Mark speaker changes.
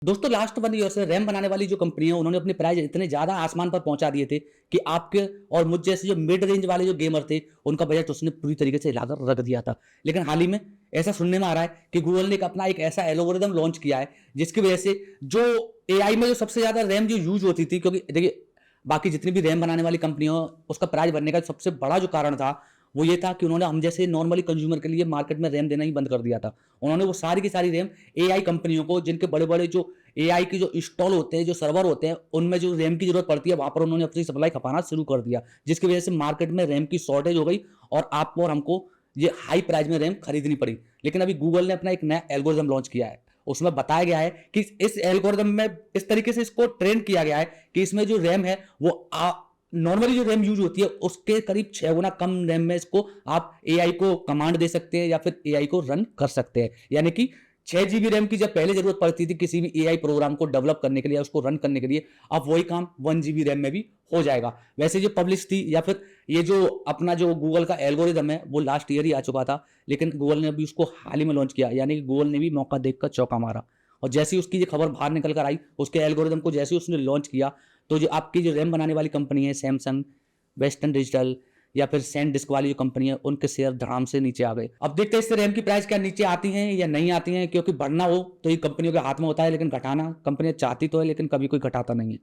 Speaker 1: दोस्तों last 1 year से RAM बनाने वाली जो कंपनी है उन्होंने अपने प्राइस इतने ज़्यादा आसमान पर पहुंचा दिए थे कि आपके और मुझ जैसे जो मिड रेंज वाले जो गेमर थे उनका बजट उसने पूरी तरीके से हिलाकर रख दिया था। लेकिन हाल ही में ऐसा सुनने में आ रहा है कि गूगल ने एक ऐसा एल्गोरिदम लॉन्च किया है जिसकी वजह से जो एआई में जो सबसे ज़्यादा रैम जो यूज होती थी, क्योंकि देखिए बाकी जितनी भी रैम बनाने वाली कंपनियों उसका प्राइस बढ़ने का सबसे बड़ा जो कारण था वो ये था कि उन्होंने हम जैसे नॉर्मली कंज्यूमर के लिए मार्केट में रैम देना ही बंद कर दिया था। उन्होंने वो सारी की सारी रैम एआई कंपनियों को, जिनके बड़े-बड़े जो एआई के जो इंस्टॉल होते हैं, जो सर्वर होते हैं, उनमें जो रैम की ज़रूरत पड़ती है, वहाँ पर उन्होंने अपनी सप्लाई खपाना शुरू कर दिया। जिसकी वजह से मार्केट में रैम की शॉर्टेज हो गई और आपको और हमको ये हाई प्राइस में रैम खरीदनी पड़ी। लेकिन अभी गूगल ने अपना एक नया एल्गोरिदम लॉन्च किया है। उसमें बताया गया है कि इस एल्गोरिदम में इस तरीके से इसको ट्रेन किया गया है कि इसमें जो रैम है वो नॉर्मली जो रैम यूज होती है उसके करीब 6 गुना कम रैम में इसको आप एआई को कमांड दे सकते हैं या फिर एआई को रन कर सकते हैं। यानी कि 6 जीबी रैम की जब पहले जरूरत पड़ती थी किसी भी एआई प्रोग्राम को डेवलप करने के लिए, उसको रन करने के लिए, अब वही काम 1 जीबी रैम में भी हो जाएगा। वैसे जो पब्लिश थी या फिर ये जो अपना जो गूगल का एल्गोरिदम है वो लास्ट ईयर ही आ चुका था, लेकिन गूगल ने अभी उसको हाल ही में लॉन्च किया। यानी कि गूगल ने भी मौका देखकर चौका मारा और जैसे ही उसकी ये खबर बाहर निकल कर आई, उसके एल्गोरिदम को जैसे ही उसने लॉन्च किया, तो जो आपकी जो रैम बनाने वाली कंपनी है सैमसंग, वेस्टर्न डिजिटल या फिर सैन डिस्क वाली जो कंपनी है, उनके शेयर धड़ाम से नीचे आ गए। अब देखते हैं इससे रैम की प्राइस क्या नीचे आती हैं या नहीं आती हैं, क्योंकि बढ़ना हो तो ये कंपनियों के हाथ में होता है, लेकिन घटाना कंपनियां चाहती तो है लेकिन कभी कोई घटाता नहीं है।